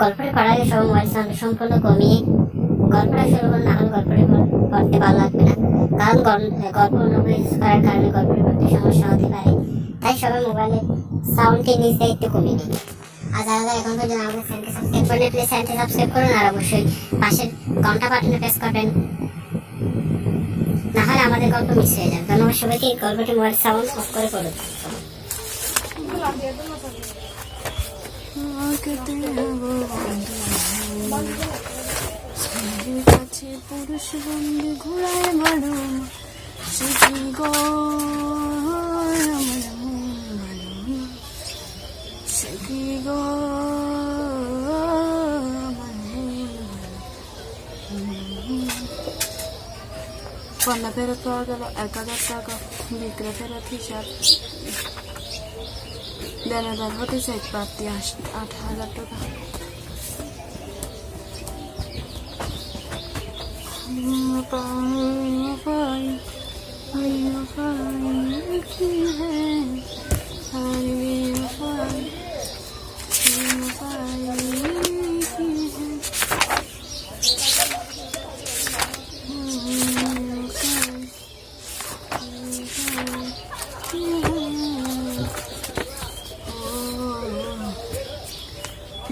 গল্পটা পড়ার আগে সবাই মোবাইল সাউন্ড সম্পূর্ণ কমিয়ে গল্পটা শুরু করুন, না হলে গল্পটা পড়তে ভালো লাগবে না। কারণ গল্প অন্যগুলো ইউজ করার কারণে গল্পের প্রতি সমস্যা হতে পারে। তাই সবাই মোবাইলের সাউন্ডটি নিচে একটু কমিয়ে দিন। আর যারা এখন পর্যন্ত আমাদের চ্যানেলকে সাবস্ক্রাইব করেন, প্লিজ চ্যানেলটি সাবস্ক্রাইব করুন আর অবশ্যই পাশের ঘন্টা বাটনে প্রেস করবেন, না হলে আমাদের গল্প মিস হয়ে যাবে। ধন্যবাদ সবাইকে। গল্পটি মোবাইল সাউন্ড অফ করে পড়ুন। কাছে পুরুষ বন্ধু ঘোড়ায় বাড়ো শিখি গো শিখি গো পণ্য ফেরত পাওয়া গেল 1000 টাকা। বিক্রয় ফেরত হিসাব দেনাদার হতে চাই প্রাপ্তি 8000 টাকা।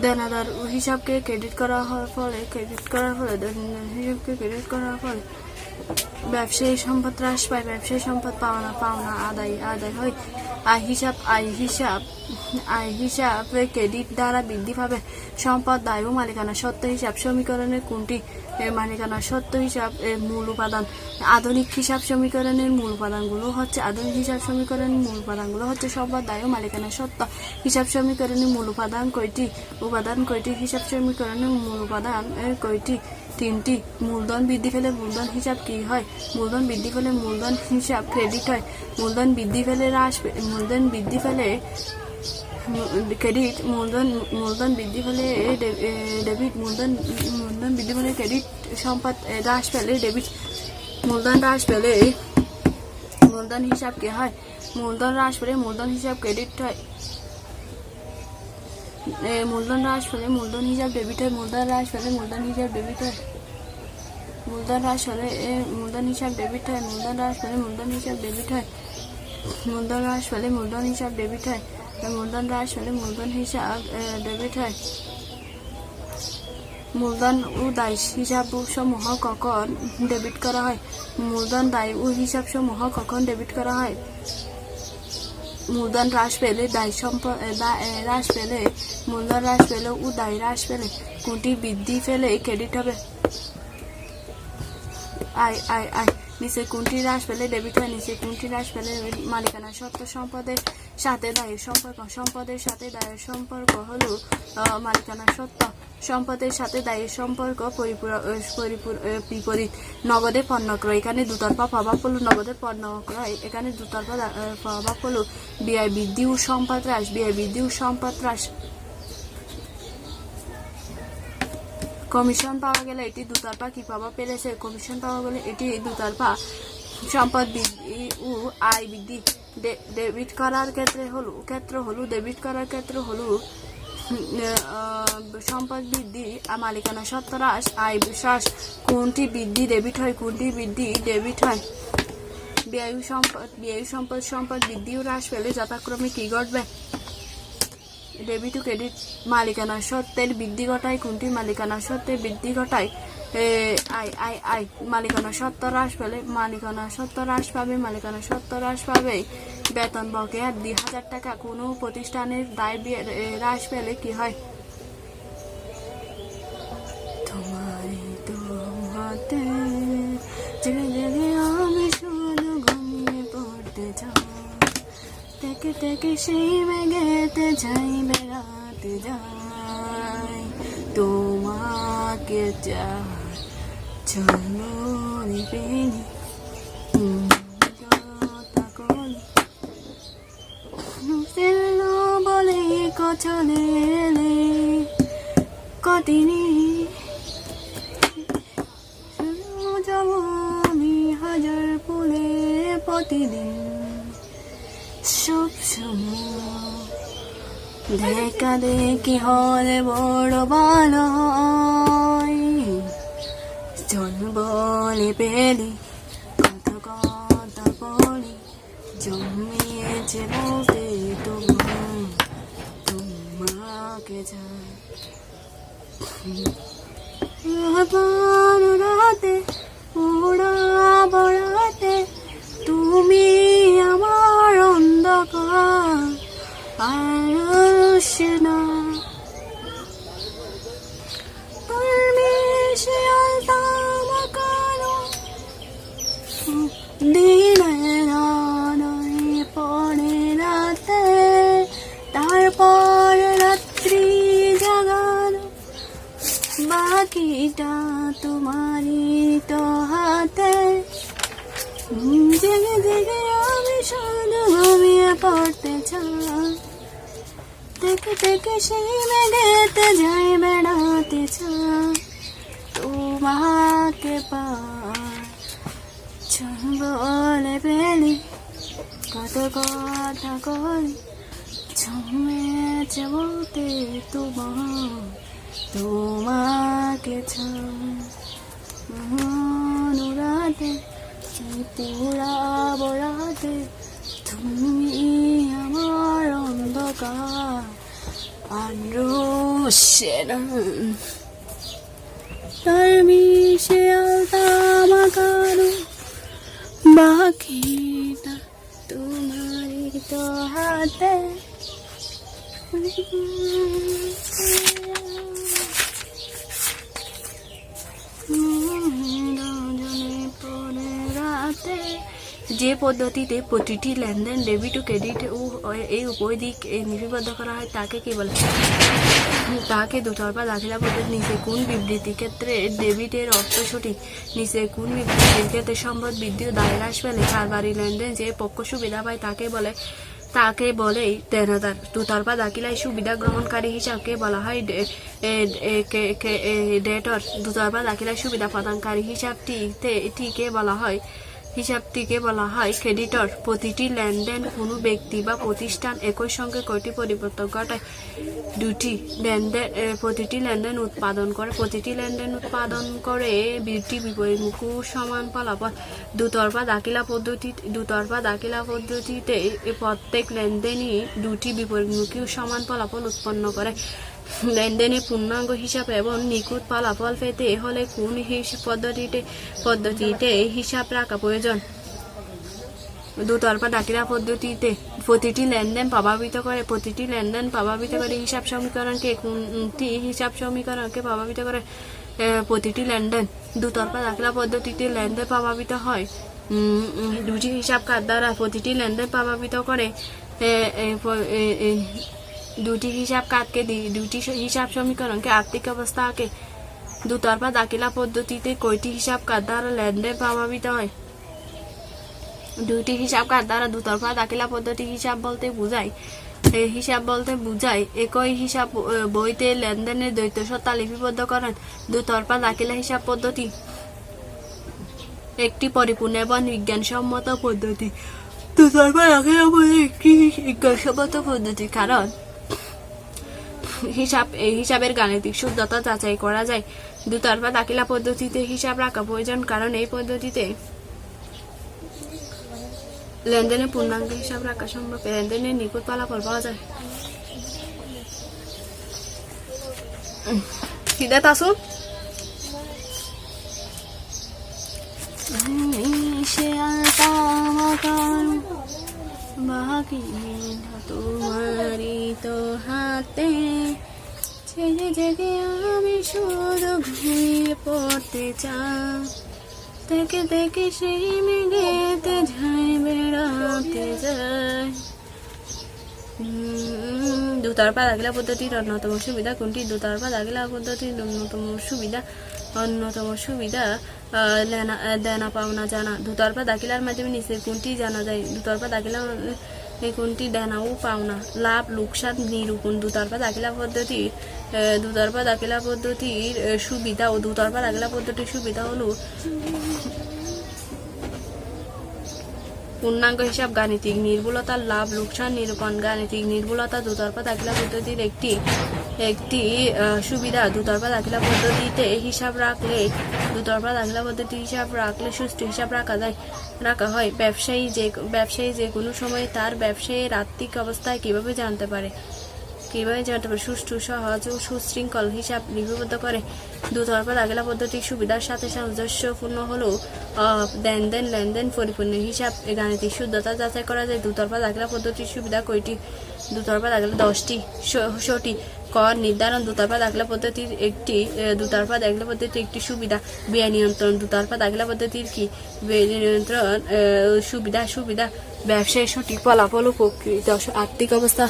দেনাদার হিসাবকে ক্রেডিট করার ফলে হিসাবকে ক্রেডিট করার ফলে ব্যবসায়ী সম্পদ হ্রাস পায়। ব্যবসায়ী সম্পদ পাওনা আদায় হয়। আয় হিসাবে ক্রেডিট দ্বারা বৃদ্ধি পাবে। সম্পদ, দায় ও মালিকানা সত্ত্ব হিসাব সমীকরণের কোনটি মালিকানা সত্ত্ব হিসাব মূল উপাদান? আধুনিক হিসাব সমীকরণের মূল উপাদানগুলো হচ্ছে সম্পদ, দায় ও মালিকানা সত্ত্ব। হিসাব সমীকরণের মূল উপাদান কয়টি? হিসাব সমীকরণের মূল উপাদান কয়টি? 3টি। মূলধন বৃদ্ধি পেলে মূলধন হিসাব কি হয়? মূলধন বৃদ্ধি পেলে মূলধন হিসাব ক্রেডিট হয়। মূলধন বৃদ্ধি পেলে ক্রেডিট। মূলধন বৃদ্ধি পেলে ডেবিট। মূলধন বৃদ্ধি পেলে ক্রেডিট। সম্পদ হ্রাস পেলে ডেবিট। মূলধন হ্রাস পেলে মূলধন হিসাব কি হয়? মূলধন হ্রাস পেলে মূলধন হিসাব ক্রেডিট হয়। মূলধন হ্রাস পেলে মূলধন হিসাব ডেবিট হয়। মূলধন হ্রাস পেলে মূলধন হিসাব ডেবিট হয়। মূলধন হ্রাস পেলে মূলধন হিসাব ডেবিট হয়। মূলধন হ্রাস পেলে মূলধন হিসাব ডেবিট হয়। মূলধন হ্রাস পেলে মূলধন হিসাব ডেবিট হয়। মূলধন হ্রাস পেলে মূলধন হিসাব ডেবিট হয়। মূলধন ও দায় হিসাব সমূহ কখন ডেবিট করা হয়? মূলধন, দায় ও হিসাব সমূহ কখন ডেবিট করা হয়? মূলধন হ্রাস পেলে হ্রাস পেলে মূলধন হ্রাস পেলে ও দায় হ্রাস পেলে কোনটি বৃদ্ধি পেলে ক্রেডিট হবে? নিচে কোনটি হ্রাস পেলে ডেবিট হয়? নিচে কোনটি হ্রাস পেলে মালিকানা সত্ত্ব। সম্পদের সাথে দায়ের সম্পর্ক। সম্পদের সাথে দায়ের সম্পর্ক হলো মালিকানা সত্ত্ব। সম্পদের সাথে দায়ের সম্পর্ক বিপরীত। নগদে পণ্য ক্রয়। এখানে দুতরফা প্রভাব হলো নগদে পণ্য ক্রয়। এখানে দুতরফা প্রভাব হলো ব্যয় বৃদ্ধি ও সম্পদ হ্রাস। কমিশন পাওয়া গেলে এটি দুতরফা কি প্রভাব ফেলেছে? কমিশন পাওয়া গেলে এটি দুতরফা সম্পদ বৃদ্ধি ও আয় বৃদ্ধি। ডেবিট করার ক্ষেত্রে হলো সম্পদ বৃদ্ধি, মালিকানা সত্ত্ব হ্রাস, আয় হ্রাস। কোনটি বৃদ্ধি ডেবিট হয়? কোনটি বৃদ্ধি ডেবিট হয়? ব্যয় সম্পদ বৃদ্ধি ও হ্রাস পেলে যথাক্রমে কি ঘটবে? ডেবিট ও ক্রেডিট। মালিকানা সত্ত্বের বৃদ্ধি ঘটায় কোনটি? মালিকানা সত্ত্বের বৃদ্ধি ঘটায় আয়। মালিকানা সত্ত্ব হ্রাস পেলে মালিকানা সত্ত্ব হ্রাস পাবে। বেতন বকেয়া 2000 টাকা। কোনো প্রতিষ্ঠানের দায় হ্রাস পেলে কি হয়? আমি শুধু ঘুমিয়ে পড়তে চাই, থেকে সেই মেঘেতে যাই, বেড়াতে যাই, তোমাকে চলো নিবেনি বলে চলে এলে কদিনই যাব আমি হাজার ফুলে প্রতিদিন সব সময় দেখা দেখি হলে বড় ভালো হয়, জন বলে পেলি কত কথা বলি, জমিয়েছে বলতে তোমাকে যায়। রাতে উড়াবো রাতে, তুমি আমার অন্ধকার আর আসে না। পরমেশে আলতাম কালো দিনের আলোয় পড়ে রাতে, তারপর রাত্রি জাগানো, বাকিটা তোমারই তো হাতে। জেগে জেগে আমি শুধু ঘুমিয়ে পড়তে চাই, থেকে থেকে সেই মেঘেতে যাই বেড়াতে চাই, তোমাকে পাই বলে পেলি কত কথা কলি, জমেছে বলতে তোমাকে চাই। পুরাবো রাতে, তুমি আমার অন্ধকার আর রোশে না। তার মিশে আলতাম কারো, বাকিটা তোমারই তো হাতে। যে পদ্ধতিতে প্রতিটি লেনদেন ডেবিট ও ক্রেডিট এই উভয় দিক লিপিবদ্ধ করা হয় তাকে কি বলে? তাকে দুতরফা দাখিলা পদ্ধতি। নিচে কোন বিবৃতি ক্ষেত্রে ডেবিটের অর্থ সঠিক? নিচে কোন বিবৃতির ক্ষেত্রে সম্পদ বৃদ্ধি ও দায় হ্রাস পেলে কারবারি লেনদেন যে পক্ষ সুবিধা পায় তাকে বলে দেনাদার। দুতরফা দাখিলায় সুবিধা গ্রহণকারী হিসাবকে বলা হয় ডেটর। দুতরফা দাখিলায় সুবিধা প্রদানকারী হিসাবটিকে বলা হয় ক্রেডিটর। প্রতিটি লেনদেন কোনো ব্যক্তি বা প্রতিষ্ঠান একই সঙ্গে কয়টি পরিবর্তন ঘটায়? প্রতিটি লেনদেন উৎপাদন করে দুটি বিপরীতমুখী সমান ফলাফল। দুতরফা দাখিলা পদ্ধতিতে প্রত্যেক লেনদেনই দুটি বিপরীতমুখী সমান ফলাফল উৎপন্ন করে। লেনদেনের পূর্ণাঙ্গ হিসাব এবং নিখুঁত ফলাফল পেতে হলে কোন পদ্ধতিতে হিসাব রাখা প্রয়োজন? দুতরফা দাখিলা পদ্ধতিতে। প্রতিটি লেনদেন প্রভাবিত করে হিসাব সমীকরণকে কোনটি হিসাব সমীকরণকে প্রভাবিত করে? প্রতিটি লেনদেন। দুতরফা দাখিলা পদ্ধতিতে লেনদেন প্রভাবিত হয় দুটি হিসাব কার দ্বারা? প্রতিটি লেনদেন প্রভাবিত করে দুটি হিসাব কার্ডকে দুটি হিসাব সমীকরণকে আর্থিক অবস্থাকে। দুতরফা দাখিলা পদ্ধতিতে কয়টি হিসাব কার্ড দ্বারা লেনদেন প্রভাবিত হয়? দুইটি হিসাব কার্ড দ্বারা। দুতরফা দাখিলা পদ্ধতি হিসাব বলতে বুঝায় একই হিসাব বইতে লেনদেনের দ্বৈত সত্তা লিপিবদ্ধকরণ। দুতরফা দাখিলা হিসাব পদ্ধতি একটি পরিপূর্ণ এবং বিজ্ঞানসম্মত পদ্ধতি। দুতরফা দাখিলা পদ্ধতি একটি বিজ্ঞানসম্মত পদ্ধতি কারণ হিসাবের গাণিতিক শুদ্ধতা যাচাই করা যায়। দুতরফা দাখিলা পদ্ধতিতে হিসাব রাখা প্রয়োজন কারণ এই পদ্ধতিতে লেনদেনের পূর্ণাঙ্গ হিসাব রাখা সম্ভব। লেনদেনের নিখুঁত ফলাফল পাওয়া যায়। সিদ্ধার্থ আসুন। তোমারই তো হাতে, ছেড়ে জেগে আমি শুধু ঘুমিয়ে পড়তে চাই, থেকে থেকে সেই মেঘেতে ঝাই বেড়াতে যায়। দুতরফা দাখিলা পদ্ধতির অন্যতম সুবিধা কোনটি? দুতরফা দাখিলা পদ্ধতির অন্যতম সুবিধা দেনা পাওনা জানা। দুতরফা দাখিলার মাধ্যমে নিচে কোনটি জানা যায়? দুতরফা দাখিলা কোনটি? দেনা ও পাওনা, লাভ লোকসান নিরূপণ। দুতরফা দাখিলা পদ্ধতির সুবিধা ও দুতরফা দাখিলা পদ্ধতির সুবিধা হলো পূর্ণাঙ্গ হিসাব গাণিতিক নির্ভুলতা লাভ লোকসান নিরূপণ গাণিতিক নির্ভুলতা দুতরফা দাখিলা পদ্ধতির একটি সুবিধা। দুতরফা দাখিলা পদ্ধতিতে হিসাব রাখলে সুষ্ঠু হিসাব রাখা হয়। ব্যবসায়ী যে কোনো সময় তার ব্যবসায়ীর আর্থিক অবস্থায় কিভাবে জানতে পারে সুষ্ঠু, সহজ ও সুশৃঙ্খল হিসাব লিপিবদ্ধ করে। দুতরফা দাখিলা পদ্ধতির সুবিধার সাথে সামঞ্জস্যপূর্ণ হলেও লেনদেন পরিপূর্ণ হিসাব গাণিতিক শুদ্ধতা যাচাই করা যায়। দুতরফা দাখিলা পদ্ধতির সুবিধা কয়টি? দুতরফা দাখিলা 10টি। সঠিক কর নির্ধারণ দুতরফা দাখিলা পদ্ধতির একটি সুবিধা। ব্যয় নিয়ন্ত্রণ দুতরফা দাখিলা পদ্ধতির কি? ব্যয় নিয়ন্ত্রণ সুবিধা ব্যবসায়ের সঠিক ফলাফল ও প্রকৃত আর্থিক অবস্থা।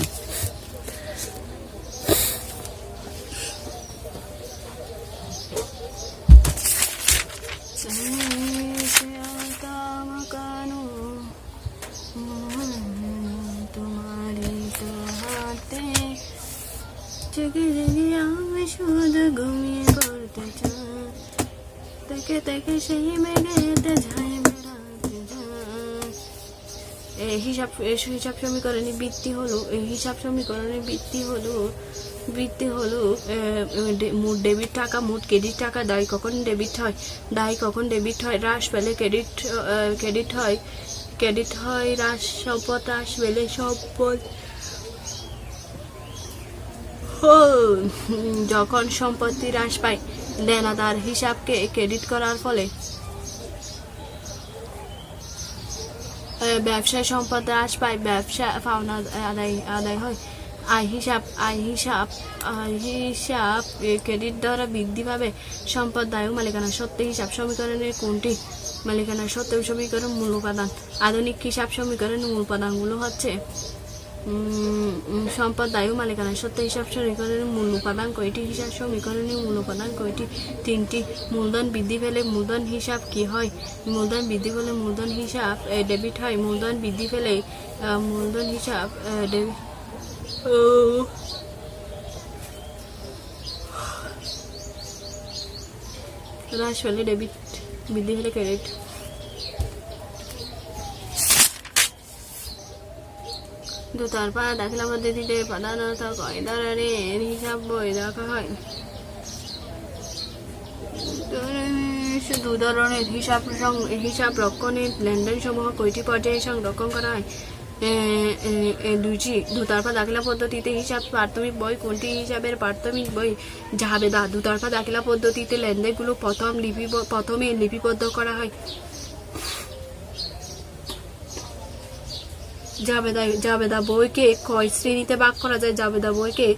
আমি শুধু ঘুমিয়ে পড়তে চাই, দেখে সেই মেঘেতে যাই বেড়াতে যাই। হিসাব সমীকরণের বৃত্তি হলো মোট ডেবিট টাকা মোট ক্রেডিট টাকা। দায় কখন ডেবিট হয় হ্রাস পেলে ক্রেডিট হয় সম্পদ হ্রাস পেলে সম্পদ। যখন সম্পত্তি হ্রাস পায় দেনাদার হিসাবকে ক্রেডিট করার ফলে ব্যবসায় সম্পদ হ্রাস পায়, ব্যবসা পাওনা আদায় হয়। আয় হিসাব ক্রেডিট দ্বারা বৃদ্ধি পাবে সম্পদ দায় ও মালিকানা সত্ত্বে হিসাব সমীকরণের কোনটি? মালিকানা সত্ত্বে সমীকরণ মূল উপাদান। আধুনিক হিসাব সমীকরণের মূল উপাদানগুলো হচ্ছে সম্পদ দায় ও মালিকানা সত্ত্বে হিসাব সমীকরণের মূল উপাদান কয়টি? হিসাব সমীকরণের মূল উপাদান কয়টি? 3টি। মূলধন বৃদ্ধি পেলে মূলধন হিসাব কি হয়? মূলধন বৃদ্ধি পেলে মূলধন হিসাব ডেবিট হয়। মূলধন বৃদ্ধি পেলে মূলধন হিসাব হ্রাস পেলে ডেবিট, বৃদ্ধি পেলে ক্রেডিট। দুতরফা দাখিলা পদ্ধতিতে প্রধানত কয় ধরনের হিসাব বই রাখা হয়? 2 ধরনের। হিসাব রক্ষণের লেনদেন সমূহ কয়টি পর্যায়ে সংরক্ষণ করা হয়? 2টি। দুতরফা দাখিলা পদ্ধতিতে হিসাব প্রাথমিক বই কোনটি? হিসাবের প্রাথমিক বই জাবেদা। দুতরফা দাখিলা পদ্ধতিতে লেনদেনগুলো প্রথমে লিপিবদ্ধ করা হয়। জাবেদা বইকে কয় শ্রেণীতে ভাগ করা যায়? জাবেদা বইকে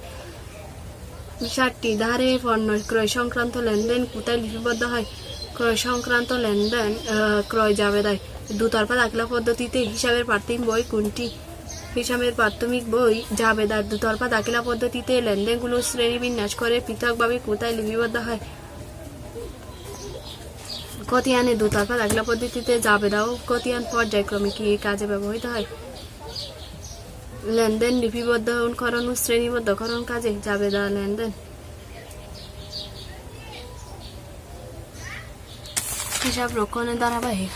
7টি। ধারে পণ্য ক্রয় সংক্রান্ত লেনদেন কোথায় লিপিবদ্ধ হয়? ক্রয় সংক্রান্ত লেনদেন ক্রয় জাবেদায়। দুতরফা দাখিলা পদ্ধতিতে হিসাবের প্রাথমিক বই কোনটি? হিসাবের প্রাথমিক বই জাবেদার। দুতরফা দাখিলা পদ্ধতিতে লেনদেনগুলো শ্রেণীবিন্যাস করে পৃথকভাবে কোথায় লিপিবদ্ধ হয়? খতিয়ানে। দুতরফা দাখিলা পদ্ধতিতে জাবেদা ও খতিয়ান পর্যায়ক্রমে কি কাজে ব্যবহৃত হয়? লেনদেন লিপিবদ্ধকরণ ও শ্রেণীবদ্ধকরণ কাজে। জাবেদা লেনদেন। হিসাব রক্ষণের ধারাবাহিক।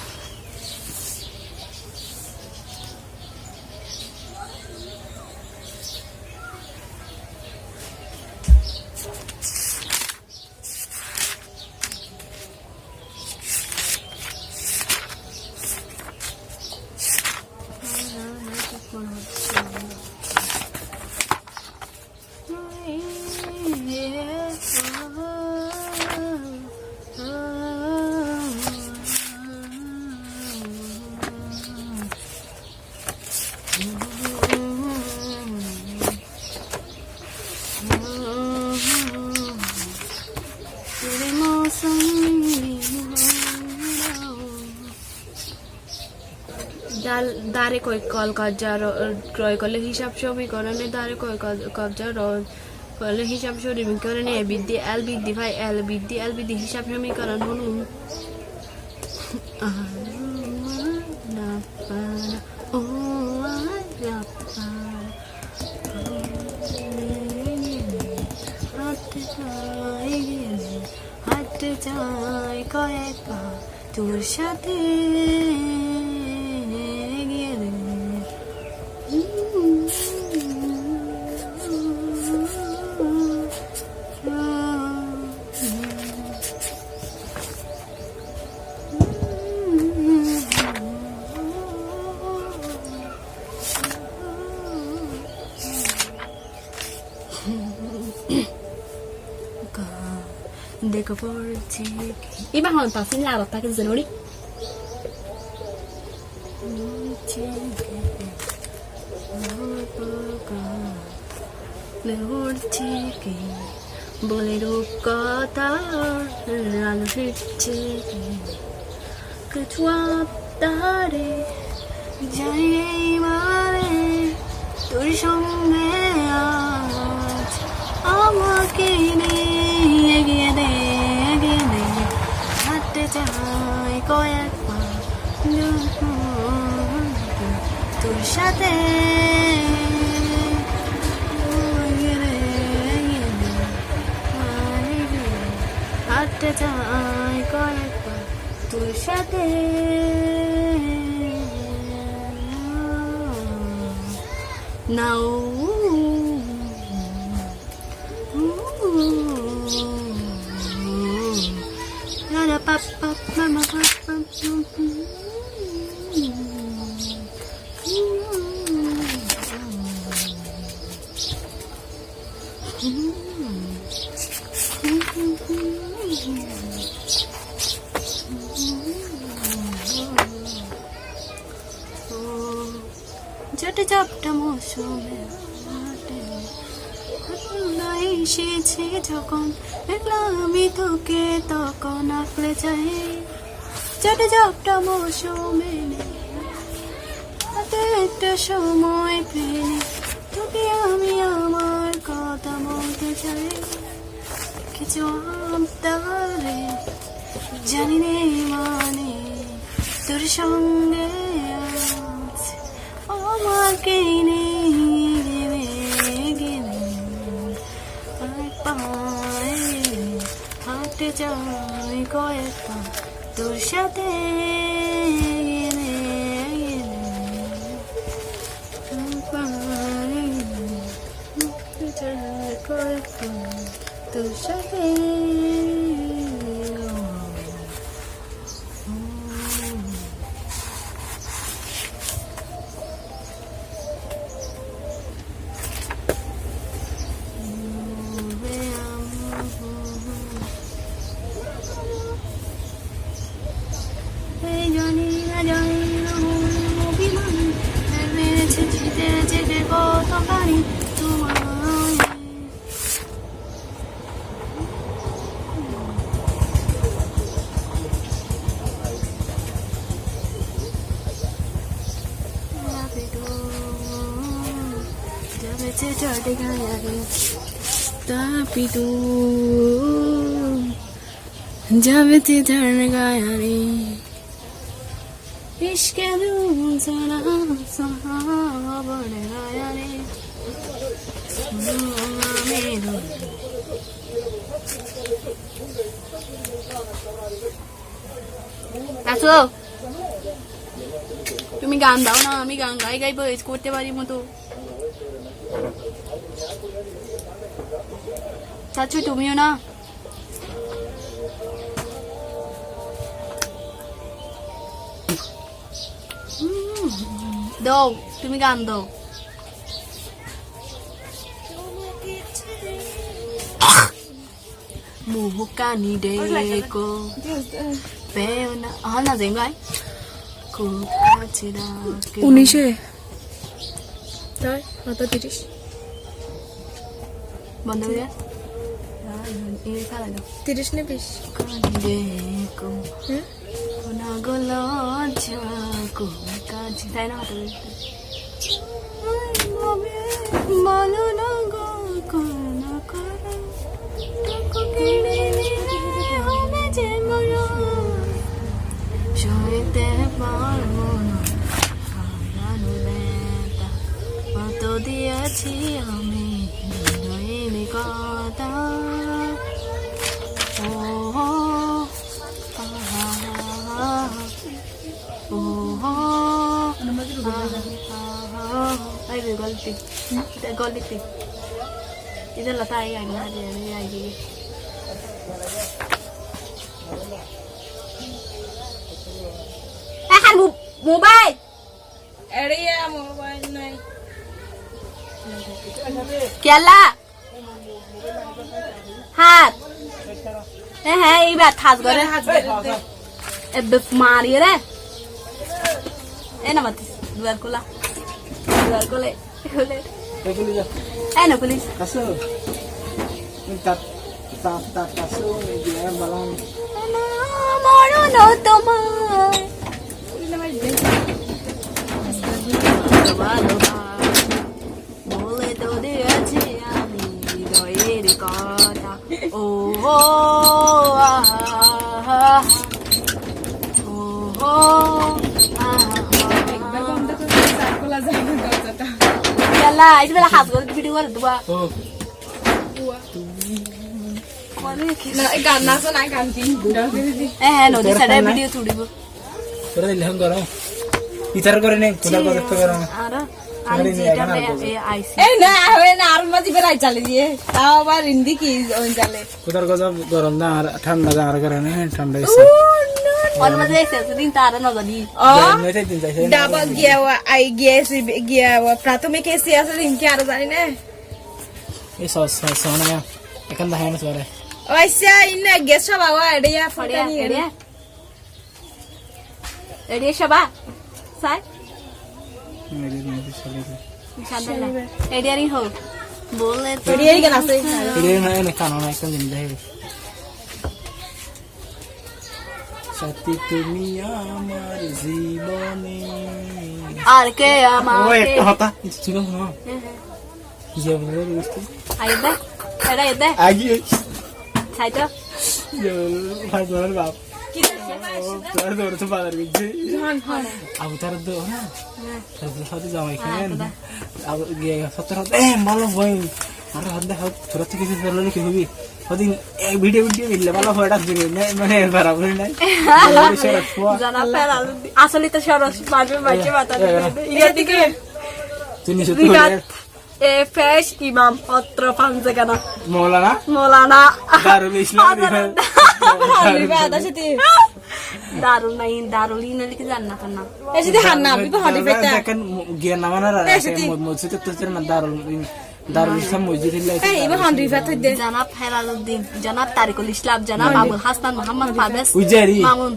দ্বারে কবজা ক্রয় করলে হিসাব সমীকরণে দ্বারে কবজা করলে হিসাব সমীকরণে এ বৃদ্ধি এল বৃদ্ধি পায়। এল বৃদ্ধি হিসাব সমীকরণ হল হাঁটতে চাই কয়েক পা তোর সাথে देखो पड़ছে এবার হন পাসিন লাভ তাকে জানুরি বলে কথা আলো ফিরছে কিছু তারে যাই মানে তোর সঙ্গে আজ আমাকে নিয়ে এগিয়ে দে হাঁটতে চাই কয়েক পা তোর সাথে হাঁটতে চাই কয়েক পা তোর সাথে নাও ঝট ঝপটা মৌসুমে এসেছে যখন দেখলাম আমি তোকে তখন আঁকড়ে চাই ঝট ঝপটা মৌসুমে হাতে একটা সময় পেলে তোকে আমি আমার কথা বলতে চাই কিছু আমতারে জানি নে মানে তোর সঙ্গে আমাকে নিয়ে গেলে পায়ে হাঁটতে চাই কয়েক পা তোর সাথে গেলে হাঁটতে চাই কয়েক পা তোর সাথে জানি না অভিমান মেরেছে জিতে জেগে কত পারি তোমায় যাবে চটে গায়ে তাপিতো যাবে ঝড় গায়ে इश्क दूसरा सहाबन गाया रे मेरो আসো তুমি গান দাও না আমি গান গাই গাই বয়স করতে পারি মতো চাচ্ছ তুমিও না দাও তুমি গান দাও মুহকানি দেখো পেনা হানা জেঙ্গাই খুব কাছে ডাকে 19-এ তাই মাথা 30 বন্ধ করে এই খালা দাও 30 নে 20 দেখো না গলা যাকো কাছে তাই না হাতে বলো না গো কোন করে তোকে কেড়ে নিলে হবে যে মরো সইতে পারবো না হারানো ব্যথা কত দিয়েছি আমি হৃদয়ে কথা गलती इधर लता आई आगे आएगी मोबाइल अरे यार मोबाइल नहीं क्या ला हाथ হ্যাঁ এইবার হাত করে মারি রে এ না মাতি দুয়ার খোলা দুয়ার খোলে খোলে এ না পুলিশ মরণ তোমার বলে তো দিয়েছি আমি হৃদয়ের কথা ও আহা ও একবার বন্ধ করে চার খোলা যায় না দরজাটা। আহা এই বেলা হাত করে ভিডিও করে দেবা না এই গান নাচো না গান কি হ্যাঁ নদী সাইডে ভিডিও তুলিব করে দিলে হন করো ইতার করে নে কোলা করে তো করো আর আমি যেটা আইসি এই না হয় না আর মাঝি বেড়াই চালে দিয়ে তাও আবার হিন্দি কি ওই চালে কোদার গজব গরম না আর ঠান্ডা না আর করে নে ঠান্ডা অন্য মাঝে এসে দিন তারা না জানি ও নইতে দিন যাইছে ডাবল গিয়া আই গিয়া প্রাথমিক এসি আছে ইনকে আর জানি না এই সস সোনা এখন দাহাই না সরে ওইসা ইন্না গেছ বাবা এডিয়া এড়িয়া ফটানি এড়িয়া এড়িয়া সবা সাই এড়িয়ারি হোক বলে তো এডিয়াই গান আছে এড়িয়ে না এনে কানো না একটা দিন যাই সত্যি তুমি আমার জীবনে আর কে ও আমাকে একটা হতা ছিল না যে বলে বুঝতে আইদা এড়া এদা আগে ছাই তো ভাই বল বাপ তোর দৌড় তো বাজার গেছে হন হন আবু তার দো না তার সাথে জামাই খেলেন আবু গিয়ে সত্তর এ ভালো ভাই আর হাত দেখা তোরা থেকে কিছু করলে কি হবি ওদিন এক ভিডিও মিললে ভালো হয়টা দিলে মানে বরাবর নাই জানা ফেরা আসলে তো সরস মাঝে মাঝে মাথা ইয়া দিকে তিনি সত্যি বিরাট এ ফেশ ইমাম অত্র পাঁচে কেন মৌলানা মৌলানা দারুল ইসলাম বিবাদ আছে তি দারুল নাই দারুল ইনলি কি জান্নাত না এসে দি হান্না বিবা হদি ফেটা দেখেন জ্ঞান নামানার মসজিদ তো না দারুল ইসলাম মসজিদ এই ইবা হদি ফেটা দে জানাব হেলালুদ্দিন জানাব তারিকুল ইসলাম জানাব Abul Hasan Mohammad ফাবেস উজারি Mamun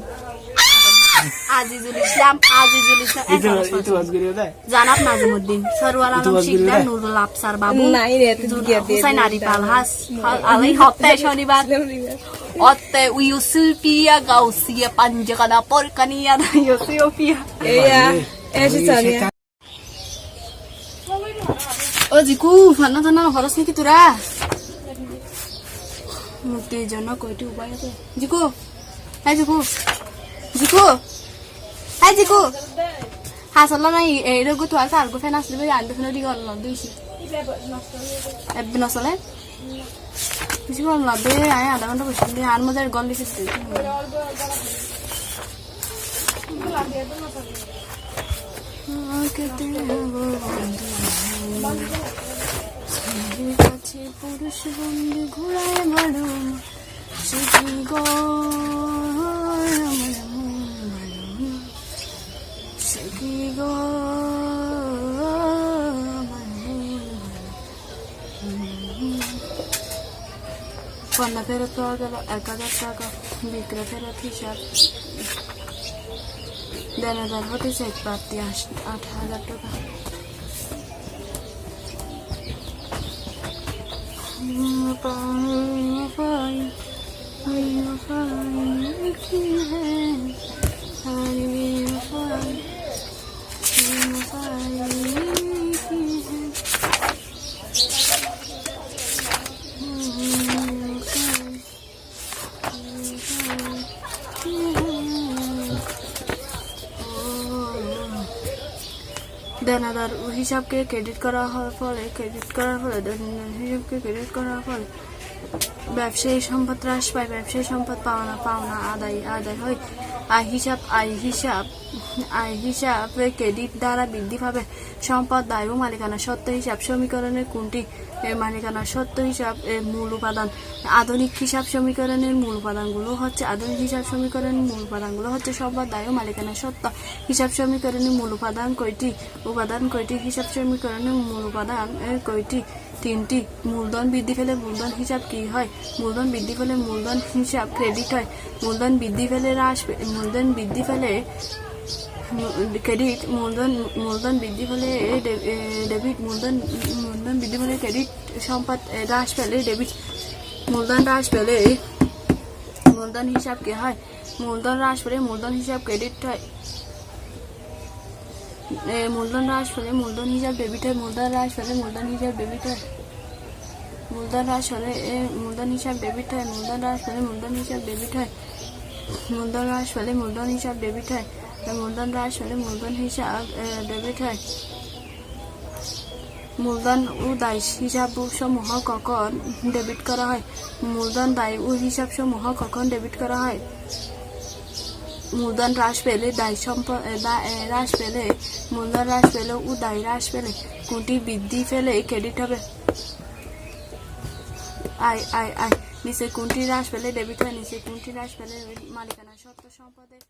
Azizul Islam itu wasgiri deh জানাব নাজিমউদ্দিন সরওয়ার আলম শিকদার নুরুল আফসার বাবু নাই রে তুই গিয়া দে হুসাইন আরিফ আলহাস আলাই হপ্তাহ শনিবার অত্তে উইউসুপিয়া গাউসিয়া পাঞ্জকানা পরকানিয়া ইউসিওপিয়া এয়া এসে চলে ও জিকু ফান্না ফান্না খরচ নাকি তোরা মুক্তির জন্য কয়টি উপায় আছে জিকু হ্যাঁ জিকু জিকু হ্যাঁ জিকু হাসলা নাই এই রোগ তো আর কার গোফেন আসলে আনবে ফেন দিকে অনলাইন দিছি এবি নসলে কিছু অনলাইন দে আয় আধা ঘন্টা বসে দিয়ে আর মজার গল দিছিস তুই কাছে পুরুষ বন্ধু ঘোড়ায় বড় শিখি গো শিখি গো পণ্য ফেরত পাওয়া গেল 1000 টাকা বিক্রয় ফেরত হিসাব দেনাদার হতে চেক প্রাপ্তি 8000 টাকা দেনাদার হিসাবকে ক্রেডিট করা হওয়ার ফলে হিসাবকে ক্রেডিট করার ফলে ব্যবসায়ী সম্পদ হ্রাস পায় ব্যবসায়ী সম্পদ পাওনা আদায় হয় আয় হিসাব ক্রেডিট দ্বারা বৃদ্ধি পাবে সম্পদ দায় ও মালিকানা সত্ত্ব হিসাব সমীকরণের কোনটি মালিকানা সত্ত্ব হিসাব মূল উপাদান আধুনিক হিসাব সমীকরণের মূল উপাদানগুলো হচ্ছে সম্পদ দায় ও মালিকানা সত্ত্ব হিসাব সমীকরণের মূল উপাদান কয়টি হিসাব সমীকরণের মূল উপাদান কয়টি তিনটি মূলধন বৃদ্ধি পেলে মূলধন হিসাব কি হয়? মূলধন বৃদ্ধি পেলে মূলধন হিসাব ক্রেডিট হয়। মূলধন বৃদ্ধি পেলে মূলধন বৃদ্ধি পেলে ক্রেডিট। মূলধন বৃদ্ধি পেলে ডেবিট। মূলধন বৃদ্ধি পেলে ক্রেডিট। সম্পদ হ্রাস পেলে ডেবিট। মূলধন হ্রাস পেলে মূলধন হিসাব কি হয়? মূলধন হ্রাস পেলে মূলধন হিসাব ক্রেডিট হয়। মূলধন হ্রাস পেলে মূলধন হিসাব ডেবিট হয়। মূলধন হ্রাস পেলে মূলধন হিসাব ডেবিট হয়। মূলধন হ্রাস পেলে মূলধন হিসাব ডেবিট হয়। মূলধন হ্রাস পেলে মূলধন হিসাব ডেবিট হয়। মূলধন হ্রাস পেলে মূলধন হিসাব ডেবিট হয়। মূলধন হ্রাস পেলে মূলধন হিসাব ডেবিট হয়। মূলধন ও দায় হিসাব সমূহ কখন ডেবিট করা হয়? মূলধন দায় ও হিসাব সমূহ কখন ডেবিট করা হয়? মূলধন হ্রাস পেলে হ্রাস পেলে মূলধন হ্রাস পেলে ও দায় হ্রাস পেলে কোনটি বৃদ্ধি পেলে ক্রেডিট হবে? নিচে কোনটি হ্রাস পেলে ডেবিট হয়? নিচে কোনটি হ্রাস পেলে মালিকানা সত্ত্ব সম্পদের